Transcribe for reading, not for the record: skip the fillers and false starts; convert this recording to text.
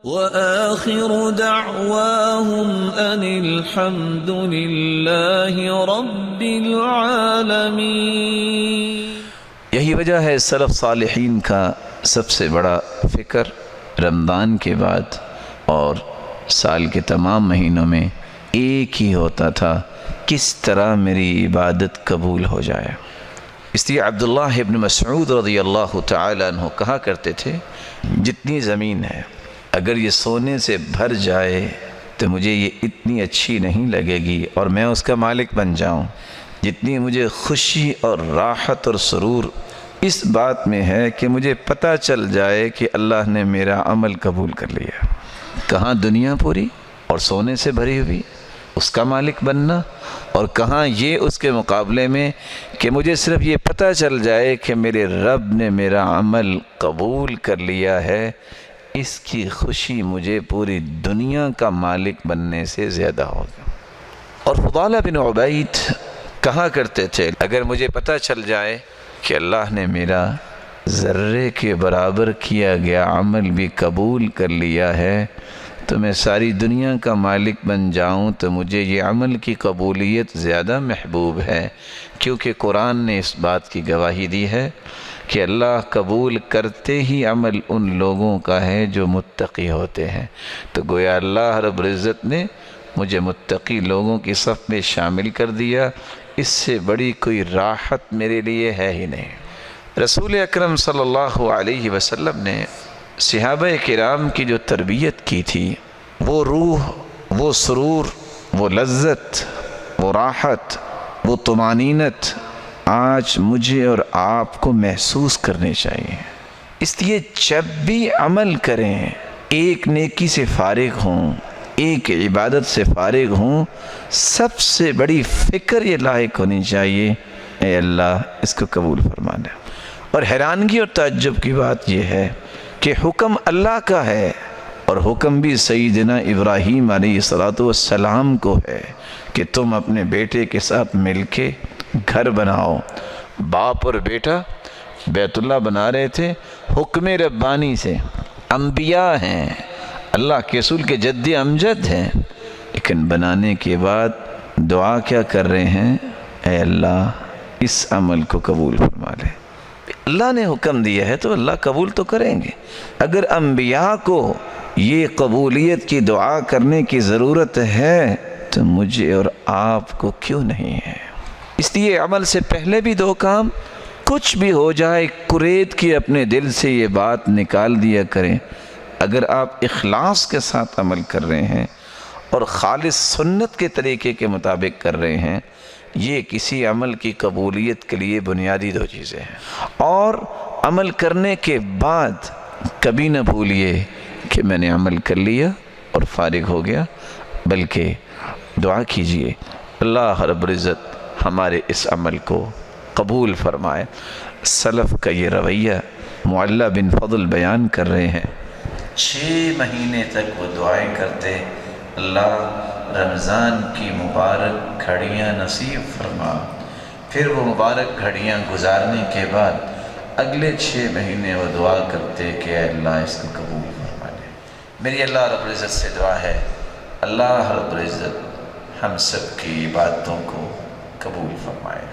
وآخر دعواهم أن الحمد لله رب العالمين۔ یہی وجہ ہے سلف صالحین کا سب سے بڑا فکر رمضان کے بعد اور سال کے تمام مہینوں میں ایک ہی ہوتا تھا، کس طرح میری عبادت قبول ہو جائے۔ اس لیے عبداللہ ابن مسعود رضی اللہ تعالیٰ عنہ کہا کرتے تھے، جتنی زمین ہے اگر یہ سونے سے بھر جائے تو مجھے یہ اتنی اچھی نہیں لگے گی اور میں اس کا مالک بن جاؤں، جتنی مجھے خوشی اور راحت اور سرور اس بات میں ہے کہ مجھے پتہ چل جائے کہ اللہ نے میرا عمل قبول کر لیا۔ کہاں دنیا پوری اور سونے سے بھری ہوئی اس کا مالک بننا، اور کہاں یہ اس کے مقابلے میں کہ مجھے صرف یہ پتہ چل جائے کہ میرے رب نے میرا عمل قبول کر لیا ہے، اس کی خوشی مجھے پوری دنیا کا مالک بننے سے زیادہ ہوگا۔ اور فضالہ بن عبید کہا کرتے تھے، اگر مجھے پتہ چل جائے کہ اللہ نے میرا ذرے کے برابر کیا گیا عمل بھی قبول کر لیا ہے تو میں ساری دنیا کا مالک بن جاؤں تو مجھے یہ عمل کی قبولیت زیادہ محبوب ہے، کیونکہ قرآن نے اس بات کی گواہی دی ہے کہ اللہ قبول کرتے ہی عمل ان لوگوں کا ہے جو متقی ہوتے ہیں۔ تو گویا اللہ رب العزت نے مجھے متقی لوگوں کی صف میں شامل کر دیا، اس سے بڑی کوئی راحت میرے لیے ہے ہی نہیں۔ رسول اکرم صلی اللہ علیہ وسلم نے صحابہ کرام کی جو تربیت کی تھی، وہ روح، وہ سرور، وہ لذت، وہ راحت، وہ طمانینت آج مجھے اور آپ کو محسوس کرنی چاہیے۔ اس لیے جب بھی عمل کریں ایک نیکی سے فارغ ہوں، ایک عبادت سے فارغ ہوں، سب سے بڑی فکر یہ لاحق ہونی چاہیے، اے اللہ اس کو قبول فرمانا۔ اور حیرانگی اور تعجب کی بات یہ ہے کہ حکم اللہ کا ہے، اور حکم بھی سیدنا ابراہیم علیہ السلام کو ہے کہ تم اپنے بیٹے کے ساتھ مل کے گھر بناؤ۔ باپ اور بیٹا بیت اللہ بنا رہے تھے حکم ربانی سے، انبیاء ہیں، اللہ کے رسول کے جد امجد ہیں، لیکن بنانے کے بعد دعا کیا کر رہے ہیں، اے اللہ اس عمل کو قبول فرما لے۔ اللہ نے حکم دیا ہے تو اللہ قبول تو کریں گے۔ اگر انبیاء کو یہ قبولیت کی دعا کرنے کی ضرورت ہے تو مجھے اور آپ کو کیوں نہیں ہے؟ اس لیے عمل سے پہلے بھی دو کام، کچھ بھی ہو جائے قرید کی اپنے دل سے یہ بات نکال دیا کریں، اگر آپ اخلاص کے ساتھ عمل کر رہے ہیں اور خالص سنت کے طریقے کے مطابق کر رہے ہیں، یہ کسی عمل کی قبولیت کے لیے بنیادی دو چیزیں ہیں۔ اور عمل کرنے کے بعد کبھی نہ بھولیے کہ میں نے عمل کر لیا اور فارغ ہو گیا، بلکہ دعا کیجئے اللہ رب العزت ہمارے اس عمل کو قبول فرمائے۔ سلف کا یہ رویہ معلّہ بن فضل بیان کر رہے ہیں، 6 مہینے تک وہ دعائیں کرتے، اللہ رمضان کی مبارک گھڑیاں نصیب فرما۔ پھر وہ مبارک گھڑیاں گزارنے کے بعد اگلے 6 مہینے وہ دعا کرتے کہ اے اللہ اس کو قبول فرما لے۔ میری اللہ رب العزت سے دعا ہے، اللہ رب العزت ہم سب کی عبادتوں کو قبول فرمائے۔